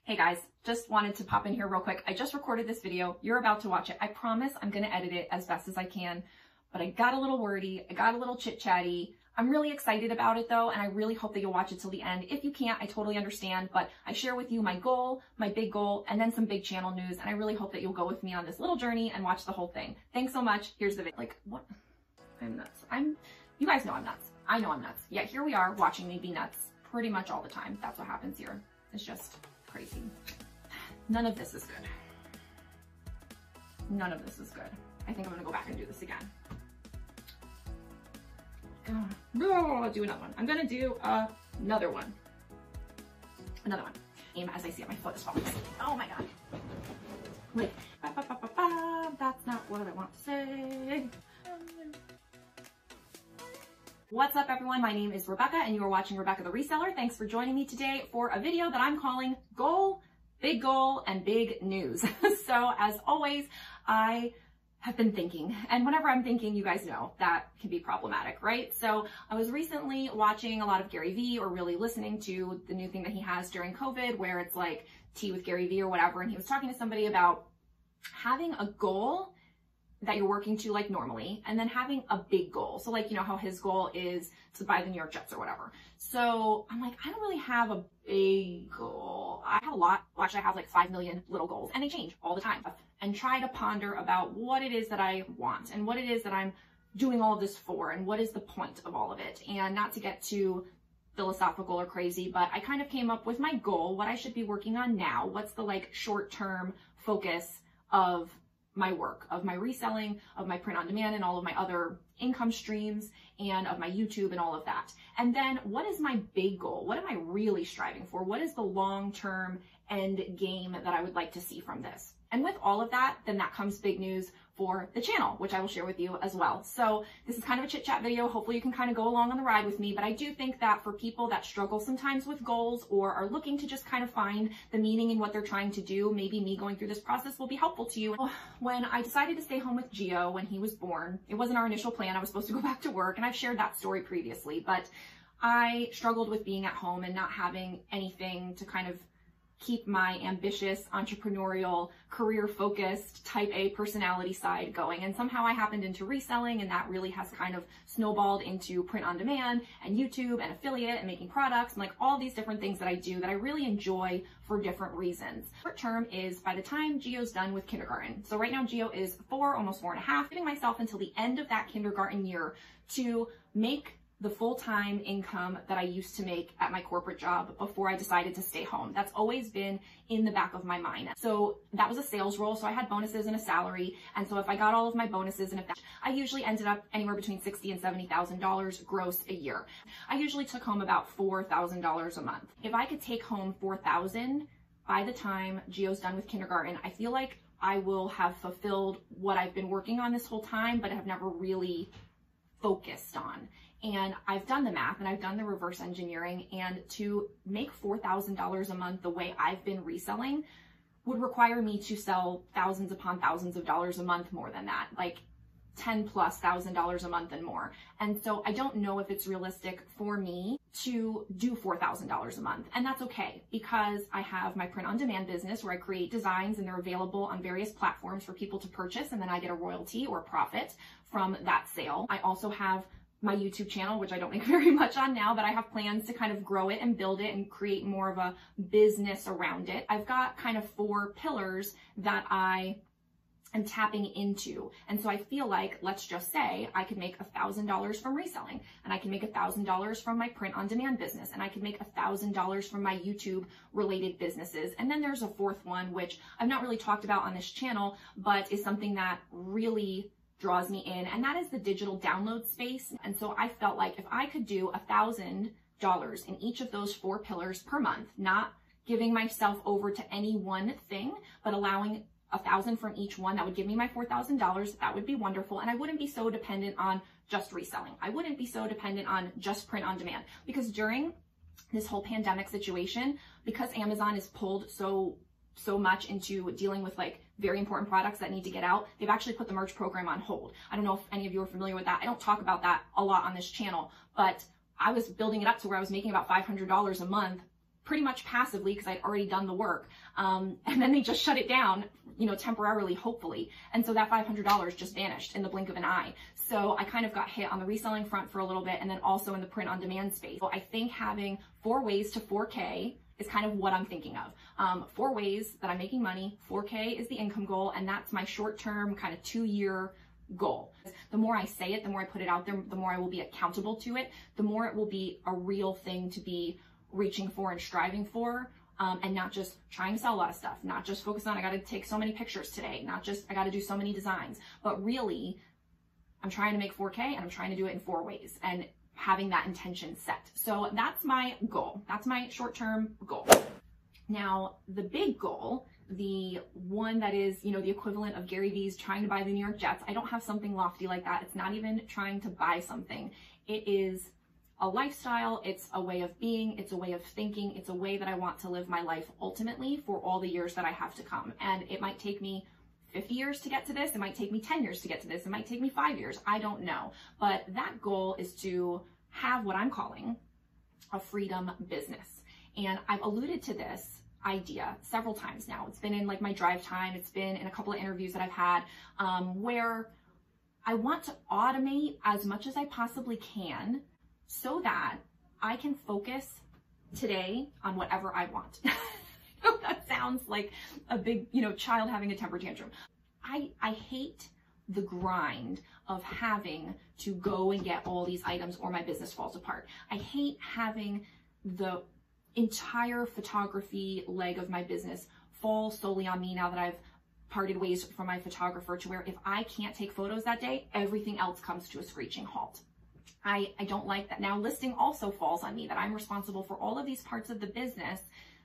Hey guys, just wanted to pop in here real quick. I just recorded this video. You're about to watch it. I promise I'm going to edit it as best as I can, but I got a little wordy. I got a little chit-chatty. I'm really excited about it though, and I really hope that you'll watch it till the end. If you can't, I totally understand, but I share with you my goal, my big goal, and then some big channel news, and I really hope that you'll go with me on this little journey and watch the whole thing. Thanks so much. Here's the video. Like, what? I'm nuts. You guys know I'm nuts. I know I'm nuts. Yet here we are watching me be nuts pretty much all the time. That's what happens here. It's just crazy. None of this is good. None of this is good. I think I'm gonna go back and do this again. I'll do another one. I'm gonna do another one. Another one. Aim as I see it, my foot is falling asleep. Oh my god. Wait. That's not what I want to say. What's up everyone? My name is Rebecca and you are watching Rebecca the Reseller. Thanks for joining me today for a video that I'm calling Goal, Big Goal, and Big News. So as always, I have been thinking, and whenever I'm thinking, you guys know that can be problematic, right? So I was recently watching a lot of Gary Vee, or really listening to the new thing that he has during COVID, where it's like tea with Gary Vee or whatever. And he was talking to somebody about having a goal that you're working to like normally, and then having a big goal. So like, you know, how his goal is to buy the New York Jets or whatever. So I'm like, I don't really have a big goal. I have a lot. Well, actually I have like 5 million little goals, and they change all the time. And try to ponder about what it is that I want and what it is that I'm doing all of this for, and what is the point of all of it. And not to get too philosophical or crazy, but I kind of came up with my goal, what I should be working on now. What's the like short-term focus of my work, of my reselling, of my print on demand and all of my other income streams, and of my YouTube and all of that. And then what is my big goal? What am I really striving for? What is the long-term end game that I would like to see from this? And with all of that, then that comes big news for the channel, which I will share with you as well. So this is kind of a chit chat video. Hopefully you can kind of go along on the ride with me, but I do think that for people that struggle sometimes with goals, or are looking to just kind of find the meaning in what they're trying to do, maybe me going through this process will be helpful to you. When I decided to stay home with Gio when he was born, it wasn't our initial plan. I was supposed to go back to work, and I've shared that story previously, but I struggled with being at home and not having anything to kind of keep my ambitious, entrepreneurial, career-focused, type A personality side going. And somehow I happened into reselling, and that really has kind of snowballed into print on demand and YouTube and affiliate and making products and like all these different things that I do that I really enjoy for different reasons. Short term is by the time Gio's done with kindergarten. So right now Gio is 4, almost 4.5, giving myself until the end of that kindergarten year to make the full-time income that I used to make at my corporate job before I decided to stay home. That's always been in the back of my mind. So that was a sales role, so I had bonuses and a salary. And so if I got all of my bonuses, and if that, I usually ended up anywhere between $60,000 and $70,000 gross a year. I usually took home about $4,000 a month. If I could take home $4,000 by the time Gio's done with kindergarten, I feel like I will have fulfilled what I've been working on this whole time, but have never really focused on. And I've done the math and I've done the reverse engineering, and to make $4,000 a month the way I've been reselling would require me to sell thousands upon thousands of dollars a month more than that, like $10,000+ a month and more. And so I don't know if it's realistic for me to do $4,000 a month. And that's okay, because I have my print on demand business where I create designs and they're available on various platforms for people to purchase, and then I get a royalty or profit from that sale. I also have my YouTube channel, which I don't make very much on now, but I have plans to kind of grow it and build it and create more of a business around it. I've got kind of 4 pillars that I am tapping into. And so I feel like, let's just say I could make $1,000 from reselling, and I can make $1,000 from my print on demand business, and I could make $1,000 from my YouTube related businesses. And then there's a 4th one, which I've not really talked about on this channel, but is something that really draws me in, and that is the digital download space. And so I felt like if I could do $1,000 in each of those 4 pillars per month, not giving myself over to any one thing, but allowing $1,000 from each one, that would give me my $4,000. That would be wonderful. And I wouldn't be so dependent on just reselling. I wouldn't be so dependent on just print on demand, because during this whole pandemic situation, because Amazon is pulled so much into dealing with like very important products that need to get out, they've actually put the merch program on hold. I don't know if any of you are familiar with that. I don't talk about that a lot on this channel, but I was building it up to where I was making about $500 a month pretty much passively because I'd already done the work. And then they just shut it down, you know, temporarily, hopefully. And so that $500 just vanished in the blink of an eye. So I kind of got hit on the reselling front for a little bit, and then also in the print on demand space. So I think having 4 ways to 4K is kind of what I'm thinking of. 4 ways that I'm making money, 4K is the income goal, and that's my short-term kind of 2-year goal. The more I say it, the more I put it out there, the more I will be accountable to it, the more it will be a real thing to be reaching for and striving for, and not just trying to sell a lot of stuff, not just focus on I got to take so many pictures today, not just I got to do so many designs, but really I'm trying to make 4K and I'm trying to do it in 4 ways and having that intention set. So that's my goal. That's my short-term goal. Now, the big goal, the one that is, you know, the equivalent of Gary Vee's trying to buy the New York Jets. I don't have something lofty like that. It's not even trying to buy something. It is a lifestyle. It's a way of being. It's a way of thinking. It's a way that I want to live my life ultimately for all the years that I have to come. And it might take me 50 years to get to this. It might take me 10 years to get to this. It might take me 5 years. I don't know. But that goal is to have what I'm calling a freedom business. And I've alluded to this idea several times now. It's been in like my drive time. It's been in a couple of interviews that I've had, where I want to automate as much as I possibly can so that I can focus today on whatever I want. That sounds like a big, you know, child having a temper tantrum. I hate the grind of having to go and get all these items or my business falls apart. I hate having the entire photography leg of my business fall solely on me now that I've parted ways from my photographer, to where if I can't take photos that day, everything else comes to a screeching halt. I don't like that. Now, listing also falls on me, that I'm responsible for all of these parts of the business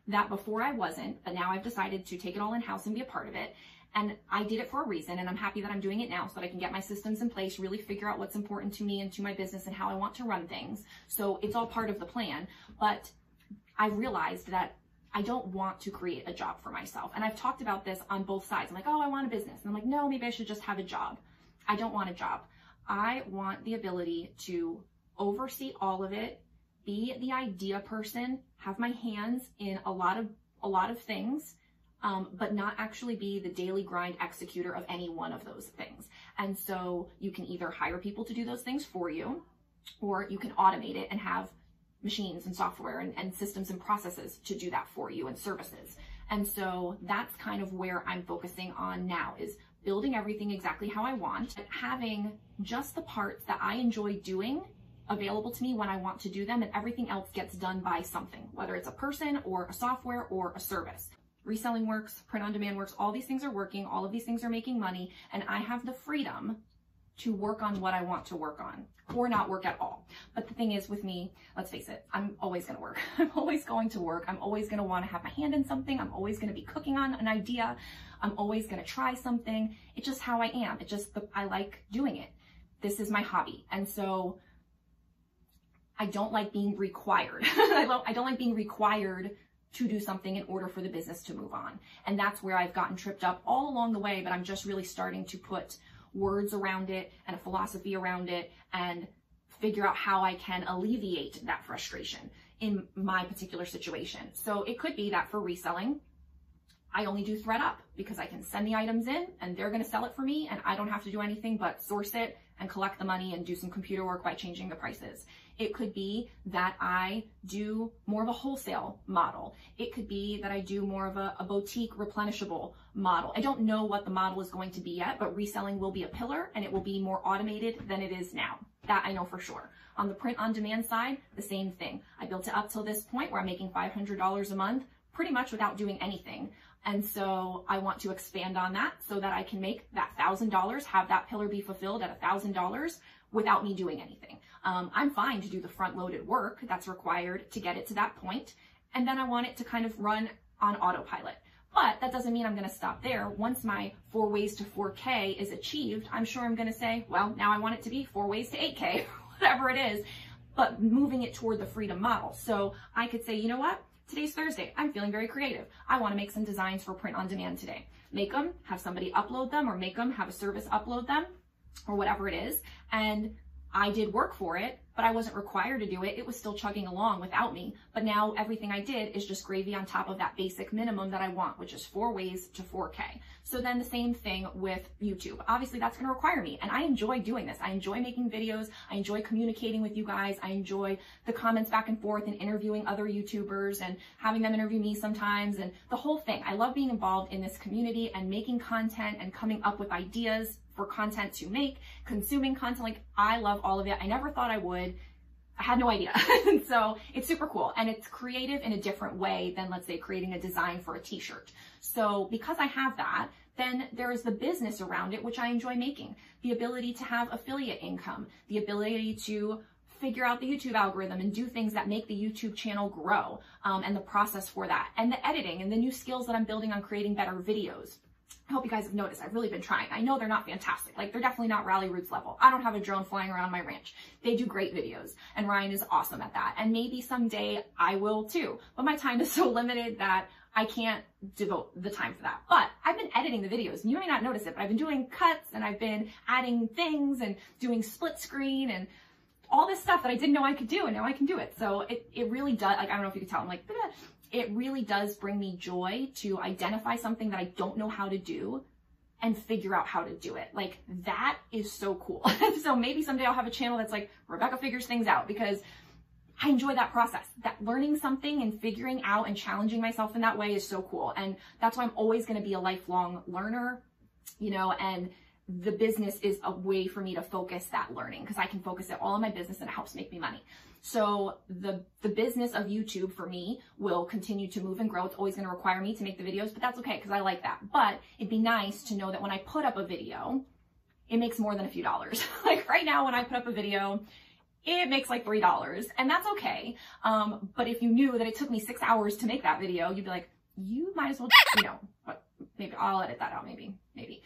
that before I wasn't, but now I've decided to take it all in-house and be a part of it. And I did it for a reason, and I'm happy that I'm doing it now so that I can get my systems in place, really figure out what's important to me and to my business and how I want to run things. So it's all part of the plan. But I realized that I don't want to create a job for myself. And I've talked about this on both sides. I'm like, oh, I want a business. And I'm like, no, maybe I should just have a job. I don't want a job. I want the ability to oversee all of it, be the idea person, have my hands in a lot of things, but not actually be the daily grind executor of any one of those things. And so you can either hire people to do those things for you, or you can automate it and have machines and software and systems and processes to do that for you, and services. And so that's kind of where I'm focusing on now, is building everything exactly how I want, having just the parts that I enjoy doing available to me when I want to do them, and everything else gets done by something, whether it's a person or a software or a service. Reselling works, print on demand works, all these things are working, all of these things are making money, and I have the freedom to work on what I want to work on, or not work at all. But the thing is with me, let's face it, I'm always gonna work. I'm always going to work. I'm always gonna wanna have my hand in something. I'm always gonna be cooking on an idea. I'm always gonna try something. It's just how I am. It's just, I like doing it. This is my hobby. And so I don't like being required. I don't like being required to do something in order for the business to move on. And that's where I've gotten tripped up all along the way, but I'm just really starting to put words around it and a philosophy around it and figure out how I can alleviate that frustration in my particular situation. So it could be that for reselling, I only do ThreadUp because I can send the items in and they're going to sell it for me, and I don't have to do anything but source it and collect the money and do some computer work by changing the prices. It could be that I do more of a wholesale model. It could be that I do more of a boutique replenishable model. I don't know what the model is going to be yet, but reselling will be a pillar and it will be more automated than it is now. That I know for sure. On the print on demand side, the same thing. I built it up till this point where I'm making $500 a month pretty much without doing anything. And so I want to expand on that so that I can make that $1,000, have that pillar be fulfilled at $1,000 without me doing anything. I'm fine to do the front loaded work that's required to get it to that point. And then I want it to kind of run on autopilot. But that doesn't mean I'm going to stop there. Once my 4 ways to 4K is achieved, I'm sure I'm going to say, well, now I want it to be 4 ways to 8K, whatever it is, but moving it toward the freedom model. So I could say, you know what? Today's Thursday. I'm feeling very creative. I want to make some designs for print on demand today. Make them, have somebody upload them, or make them, have a service upload them, or whatever it is. And I did work for it, but I wasn't required to do it. It was still chugging along without me. But now everything I did is just gravy on top of that basic minimum that I want, which is 4 ways to 4K. So then the same thing with YouTube. Obviously that's going to require me. And I enjoy doing this. I enjoy making videos. I enjoy communicating with you guys. I enjoy the comments back and forth and interviewing other YouTubers and having them interview me sometimes and the whole thing. I love being involved in this community and making content and coming up with ideas for content to make, consuming content. Like, I love all of it. I never thought I would. I had no idea. And so it's super cool. And it's creative in a different way than, let's say, creating a design for a t-shirt. So because I have that, then there is the business around it, which I enjoy making. The ability to have affiliate income, the ability to figure out the YouTube algorithm and do things that make the YouTube channel grow, and the process for that, and the editing and the new skills that I'm building on creating better videos. I hope you guys have noticed I've really been trying. I know they're not fantastic. Like, they're definitely not Rally Roots level. I don't have a drone flying around my ranch. They do great videos, and Ryan is awesome at that. And maybe someday I will too. But my time is so limited that I can't devote the time for that. But I've been editing the videos, and you may not notice it, but I've been doing cuts, and I've been adding things and doing split screen and all this stuff that I didn't know I could do, and now I can do it. So it really does, like, I don't know if you can tell, I'm like, bleh. It really does bring me joy to identify something that I don't know how to do and figure out how to do it. Like, that is so cool. So maybe someday I'll have a channel that's like, Rebecca figures things out, because I enjoy that process. That learning something and figuring out and challenging myself in that way is so cool. And that's why I'm always going to be a lifelong learner, you know, and the business is a way for me to focus that learning, because I can focus it all on my business and it helps make me money. So the business of YouTube for me will continue to move and grow. It's always going to require me to make the videos, but that's okay, because I like that. But it'd be nice to know that when I put up a video, it makes more than a few dollars. Like right now, when I put up a video, it makes like $3, and that's okay. But if you knew that it took me 6 hours to make that video, you'd be like, you might as well, you know, but maybe I'll edit that out. Maybe.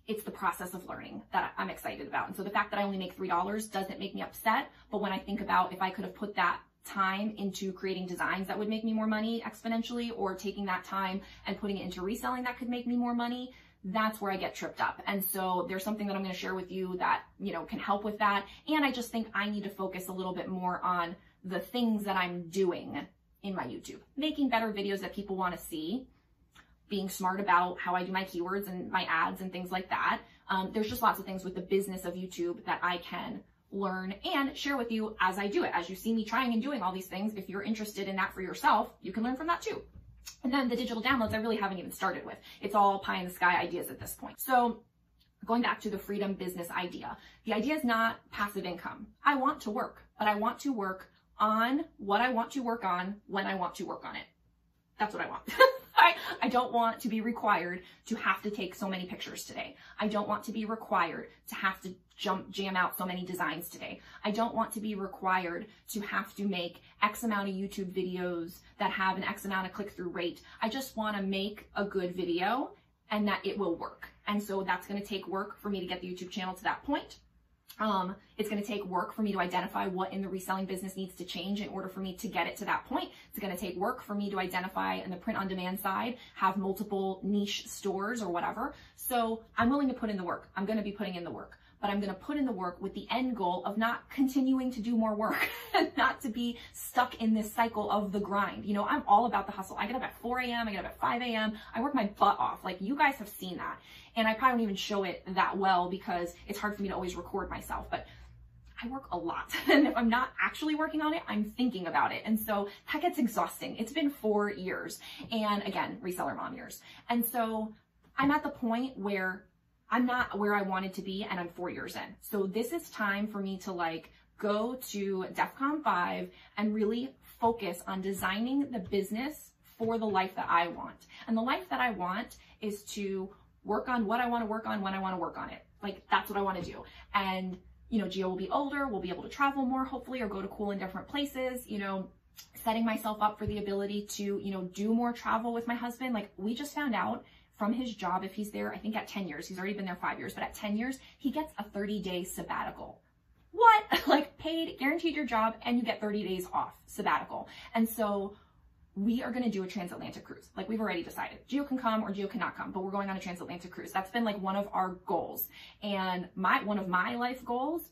It's the process of learning that I'm excited about. And so the fact that I only make $3 doesn't make me upset. But when I think about if I could have put that time into creating designs that would make me more money exponentially, or taking that time and putting it into reselling that could make me more money, that's where I get tripped up. And so there's something that I'm going to share with you that, you know, can help with that. And I just think I need to focus a little bit more on the things that I'm doing in my YouTube, making better videos that people want to see, being smart about how I do my keywords and my ads and things like that. There's just lots of things with the business of YouTube that I can learn and share with you as I do it. As you see me trying and doing all these things, if you're interested in that for yourself, you can learn from that too. And then the digital downloads, I really haven't even started with. It's all pie in the sky ideas at this point. So going back to the freedom business idea, the idea is not passive income. I want to work, but I want to work on what I want to work on when I want to work on it. That's what I want. I don't want to be required to have to take so many pictures today. I don't want to be required to have to jam out so many designs today. I don't want to be required to have to make X amount of YouTube videos that have an X amount of click-through rate. I just want to make a good video and that it will work. And so that's going to take work for me to get the YouTube channel to that point. It's going to take work for me to identify what in the reselling business needs to change in order for me to get it to that point. It's going to take work for me to identify in the print on demand side, have multiple niche stores or whatever. So I'm willing to put in the work. I'm going to be putting in the work, but I'm going to put in the work with the end goal of not continuing to do more work and not to be stuck in this cycle of the grind. You know, I'm all about the hustle. I get up at 4 a.m. I get up at 5 a.m. I work my butt off. Like, you guys have seen that. And I probably don't even show it that well because it's hard for me to always record myself, but I work a lot. And if I'm not actually working on it, I'm thinking about it. And so that gets exhausting. It's been 4 years. And again, reseller mom years. And so I'm at the point where I'm not where I wanted to be, and I'm 4 years in. So this is time for me to like go to DEFCON 5 and really focus on designing the business for the life that I want. And the life that I want is to work on what I want to work on when I want to work on it. Like, that's what I want to do. And, you know, Gio will be older, we'll be able to travel more, hopefully, or go to cool and different places, you know, setting myself up for the ability to, you know, do more travel with my husband. Like, we just found out from his job, if he's there, I think at 10 years, he's already been there 5 years, but at 10 years, he gets a 30-day sabbatical. What? Like, paid, guaranteed your job, and you get 30 days off sabbatical. And so we are going to do a transatlantic cruise. Like, we've already decided. Gio can come or Gio cannot come, but we're going on a transatlantic cruise. That's been like one of our goals. And one of my life goals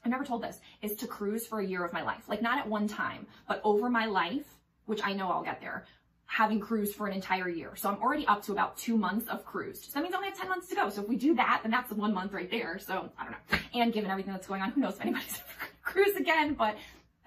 I've never told this, is to cruise for a year of my life. Like not at one time, but over my life, which I know I'll get there, having cruised for an entire year. So I'm already up to about 2 months of cruise. So that means I only have 10 months to go. So if we do that, then that's 1 month right there. So I don't know. And given everything that's going on, who knows if anybody's ever going to cruise again, but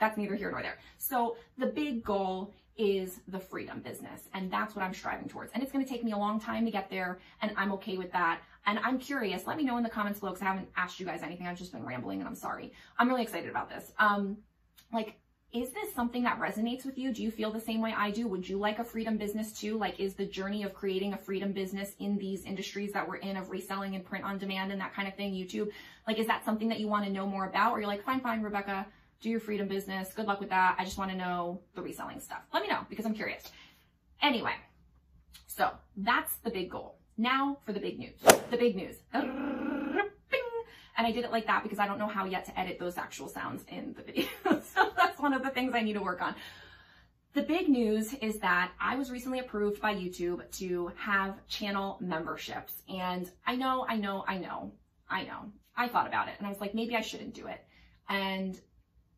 that's neither here nor there. So the big goal is the freedom business. And that's what I'm striving towards. And it's going to take me a long time to get there. And I'm okay with that. And I'm curious, let me know in the comments below, because I haven't asked you guys anything. I've just been rambling and I'm sorry. I'm really excited about this. Like, is this something that resonates with you? Do you feel the same way I do? Would you like a freedom business too? Like, is the journey of creating a freedom business in these industries that we're in, of reselling and print on demand and that kind of thing, YouTube, like, is that something that you want to know more about? Or you're like, fine, Rebecca, do your freedom business. Good luck with that. I just want to know the reselling stuff. Let me know, because I'm curious. Anyway, so that's the big goal. Now for the big news. The big news. And I did it like that because I don't know how yet to edit those actual sounds in the video. So that's one of the things I need to work on. The big news is that I was recently approved by YouTube to have channel memberships. And I know. I thought about it and I was like, maybe I shouldn't do it. And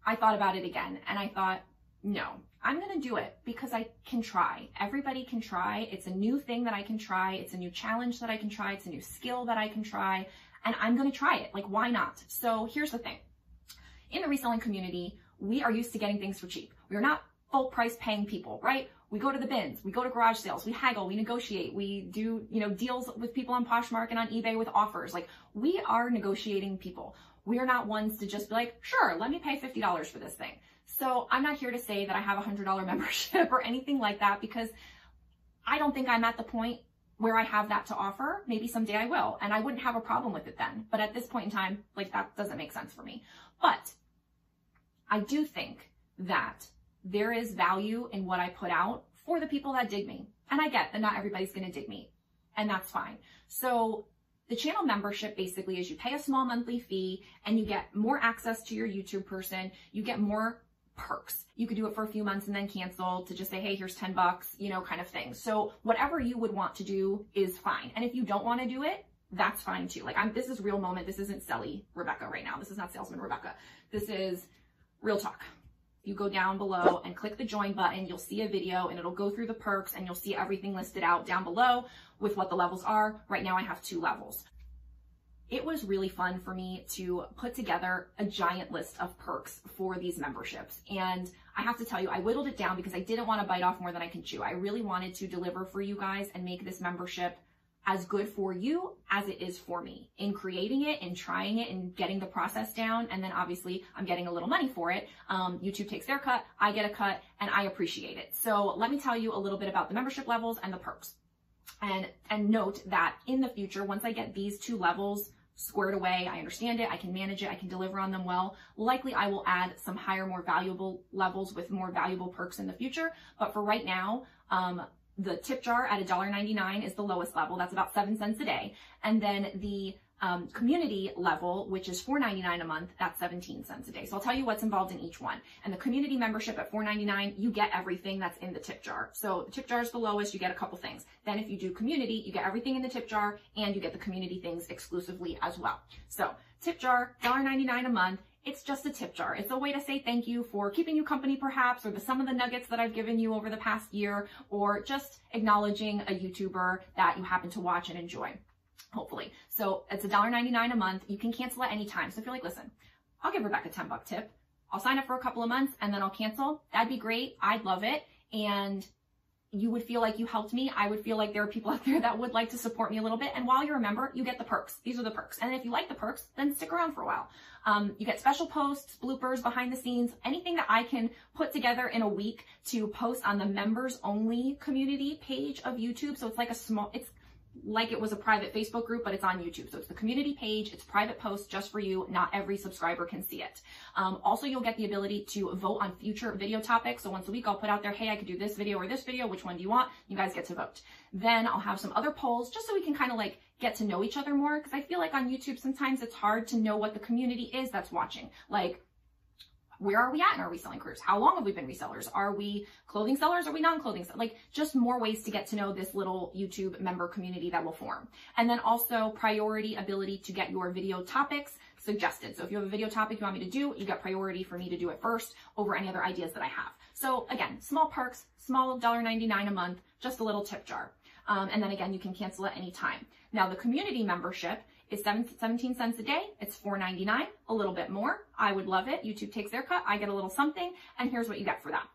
I thought about it again and I thought, no, I'm going to do it because I can try. Everybody can try. It's a new thing that I can try. It's a new challenge that I can try. It's a new skill that I can try. And I'm going to try it. Like, why not? So here's the thing. In the reselling community, we are used to getting things for cheap. We are not full price paying people, right? We go to the bins, we go to garage sales, we haggle, we negotiate, we do, deals with people on Poshmark and on eBay with offers. Like, we are negotiating people. We are not ones to just be like, sure, let me pay $50 for this thing. So I'm not here to say that I have a $100 membership or anything like that, because I don't think I'm at the point where I have that to offer. Maybe someday I will, and I wouldn't have a problem with it then. But at this point in time, like, that doesn't make sense for me. But I do think that there is value in what I put out for the people that dig me. And I get that not everybody's going to dig me, and that's fine. So the channel membership basically is you pay a small monthly fee and you get more access to your YouTube person. You get more perks. You could do it for a few months and then cancel to just say, hey, here's $10, kind of thing. So whatever you would want to do is fine. And if you don't want to do it, that's fine too. Like, this is real moment. This isn't Selly Rebecca right now. This is not salesman Rebecca. This is real talk. You go down below and click the join button. You'll see a video and it'll go through the perks and you'll see everything listed out down below with what the levels are. Right now I have 2 levels. It was really fun for me to put together a giant list of perks for these memberships. And I have to tell you, I whittled it down because I didn't want to bite off more than I can chew. I really wanted to deliver for you guys and make this membership as good for you as it is for me in creating it and trying it and getting the process down. And then obviously I'm getting a little money for it. YouTube takes their cut, I get a cut, and I appreciate it. So let me tell you a little bit about the membership levels and the perks. And note that in the future, once I get these 2 levels squared away, I understand it, I can manage it, I can deliver on them well, likely I will add some higher, more valuable levels with more valuable perks in the future. But for right now, the tip jar at $1.99 is the lowest level. That's about 7 cents a day. And then the community level, which is $4.99 a month, that's 17 cents a day. So I'll tell you what's involved in each one. And the community membership at $4.99, you get everything that's in the tip jar. So the tip jar is the lowest, you get a couple things. Then if you do community, you get everything in the tip jar and you get the community things exclusively as well. So tip jar, $1.99 a month. It's just a tip jar. It's a way to say thank you for keeping you company perhaps, or the some of the nuggets that I've given you over the past year, or just acknowledging a YouTuber that you happen to watch and enjoy. Hopefully. So it's $1.99 a month. You can cancel at any time. So if you're like, listen, I'll give Rebecca a $10 tip. I'll sign up for a couple of months and then I'll cancel. That'd be great. I'd love it. And you would feel like you helped me. I would feel like there are people out there that would like to support me a little bit. And while you're a member, you get the perks. These are the perks. And if you like the perks, then stick around for a while. You get special posts, bloopers, behind the scenes, anything that I can put together in a week to post on the members only community page of YouTube. So it's like it's like it was a private Facebook group, but it's on YouTube. So it's the community page, it's private posts just for you. Not every subscriber can see it. Also, you'll get the ability to vote on future video topics. So once a week, I'll put out there, hey, I could do this video or this video. Which one do you want? You guys get to vote. Then I'll have some other polls just so we can kind of like get to know each other more. Because I feel like on YouTube, sometimes it's hard to know what the community is that's watching. Like, where are we at in our reselling careers? How long have we been resellers? Are we clothing sellers? Are we non-clothing sellers? Like, just more ways to get to know this little YouTube member community that will form. And then also priority ability to get your video topics suggested. So if you have a video topic you want me to do, you got priority for me to do it first over any other ideas that I have. So again, small perks, small $1.99 a month, just a little tip jar. And then again, you can cancel at any time. Now the community membership is 17 cents a day. It's $4.99, a little bit more. I would love it. YouTube takes their cut. I get a little something. And here's what you get for that.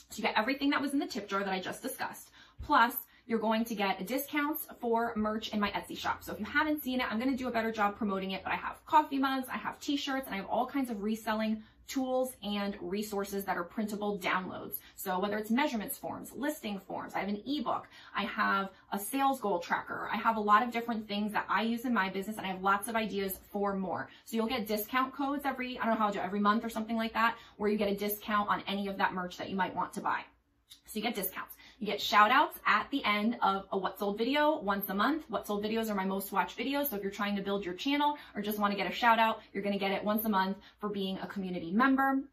So you get everything that was in the tip jar that I just discussed. Plus, you're going to get discounts for merch in my Etsy shop. So if you haven't seen it, I'm going to do a better job promoting it, but I have coffee mugs, I have t-shirts, and I have all kinds of reselling tools and resources that are printable downloads. So whether it's measurements forms, listing forms, I have an ebook, I have a sales goal tracker, I have a lot of different things that I use in my business, and I have lots of ideas for more. So you'll get discount codes every, I don't know how to do it, every month or something like that, where you get a discount on any of that merch that you might want to buy. So you get discounts. You get shout outs at the end of a What Sold video once a month. What Sold videos are my most watched videos. So if you're trying to build your channel or just want to get a shout out, you're going to get it once a month for being a community member.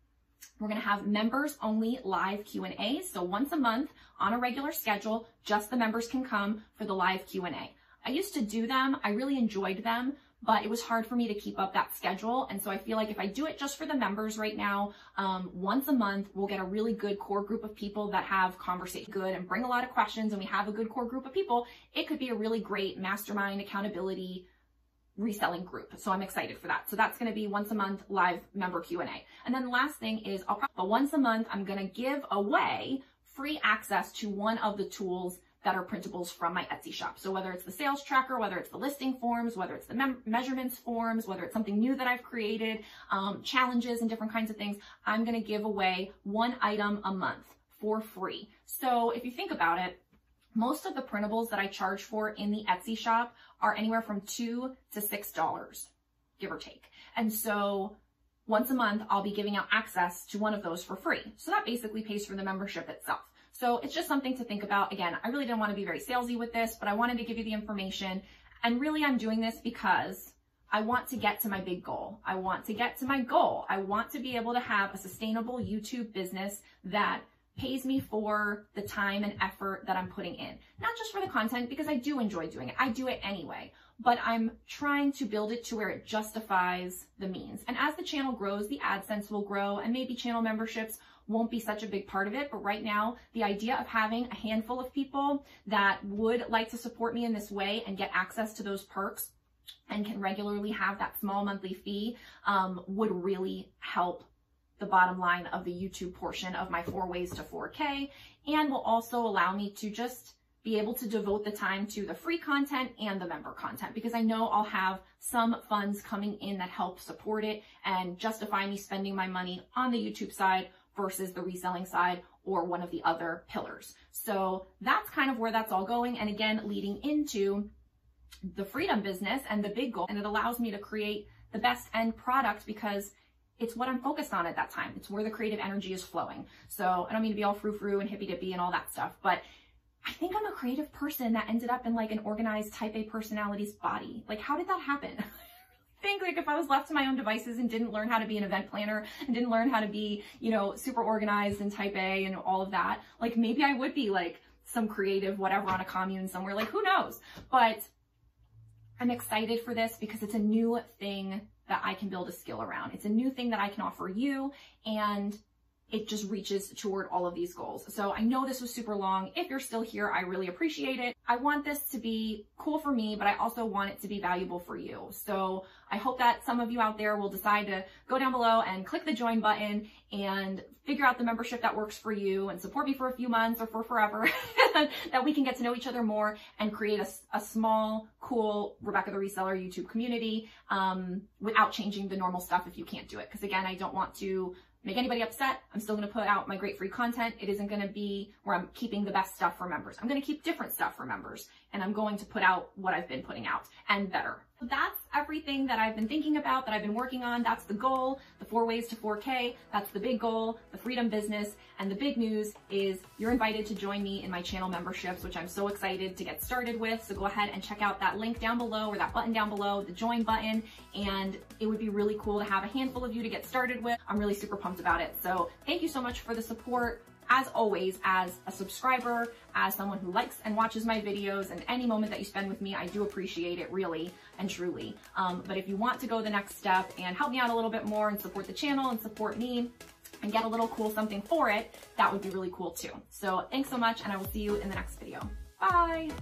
We're going to have members only live Q&As. So once a month on a regular schedule, just the members can come for the live Q&A. I used to do them. I really enjoyed them, but it was hard for me to keep up that schedule. And so I feel like if I do it just for the members right now, once a month, we'll get a really good core group of people that have conversation good and bring a lot of questions, and we have a good core group of people. It could be a really great mastermind accountability reselling group. So I'm excited for that. So that's going to be once a month live member Q&A. And then the last thing is but once a month, I'm going to give away free access to one of the tools that are printables from my Etsy shop. So whether it's the sales tracker, whether it's the listing forms, whether it's the measurements forms, whether it's something new that I've created, challenges and different kinds of things, I'm going to give away one item a month for free. So if you think about it, most of the printables that I charge for in the Etsy shop are anywhere from $2 to $6, give or take. And so once a month, I'll be giving out access to one of those for free. So that basically pays for the membership itself. So it's just something to think about. Again, I really didn't want to be very salesy with this, but I wanted to give you the information. And really, I'm doing this because I want to get to my big goal. I want to get to my goal. I want to be able to have a sustainable YouTube business that pays me for the time and effort that I'm putting in. Not just for the content, because I do enjoy doing it. I do it anyway. But I'm trying to build it to where it justifies the means. And as the channel grows, the AdSense will grow, and maybe channel memberships won't be such a big part of it. But right now, the idea of having a handful of people that would like to support me in this way and get access to those perks and can regularly have that small monthly fee would really help the bottom line of the YouTube portion of my 4 ways to 4K, and will also allow me to just be able to devote the time to the free content and the member content, because I know I'll have some funds coming in that help support it and justify me spending my money on the YouTube side versus the reselling side or one of the other pillars. So that's kind of where that's all going. And again, leading into the freedom business and the big goal. And it allows me to create the best end product because it's what I'm focused on at that time. It's where the creative energy is flowing. So I don't mean to be all frou-frou and hippy-dippy and all that stuff, but I think I'm a creative person that ended up in like an organized type A personality's body. Like, how did that happen? I think like if I was left to my own devices and didn't learn how to be an event planner and didn't learn how to be, you know, super organized and type A and all of that, like maybe I would be like some creative whatever on a commune somewhere, like who knows? But I'm excited for this because it's a new thing that I can build a skill around. It's a new thing that I can offer you, and it just reaches toward all of these goals. So I know this was super long. If you're still here, I really appreciate it. I want this to be cool for me, but I also want it to be valuable for you. So I hope that some of you out there will decide to go down below and click the join button and figure out the membership that works for you and support me for a few months or for forever, that we can get to know each other more and create a small, cool Rebecca the Reseller YouTube community without changing the normal stuff if you can't do it. Because again, I don't want to make anybody upset. I'm still going to put out my great free content. It isn't going to be where I'm keeping the best stuff for members. I'm going to keep different stuff for members, and I'm going to put out what I've been putting out and better. So that's everything that I've been thinking about, that I've been working on. That's the goal, the 4 ways to 4K. That's the big goal, the freedom business. And the big news is you're invited to join me in my channel memberships, which I'm so excited to get started with. So go ahead and check out that link down below, or that button down below, the join button. And it would be really cool to have a handful of you to get started with. I'm really super pumped about it. So thank you so much for the support. as always, as a subscriber, as someone who likes and watches my videos, and any moment that you spend with me, I do appreciate it really and truly. But if you want to go the next step and help me out a little bit more and support the channel and support me and get a little cool something for it, that would be really cool too. So thanks so much, and I will see you in the next video. Bye.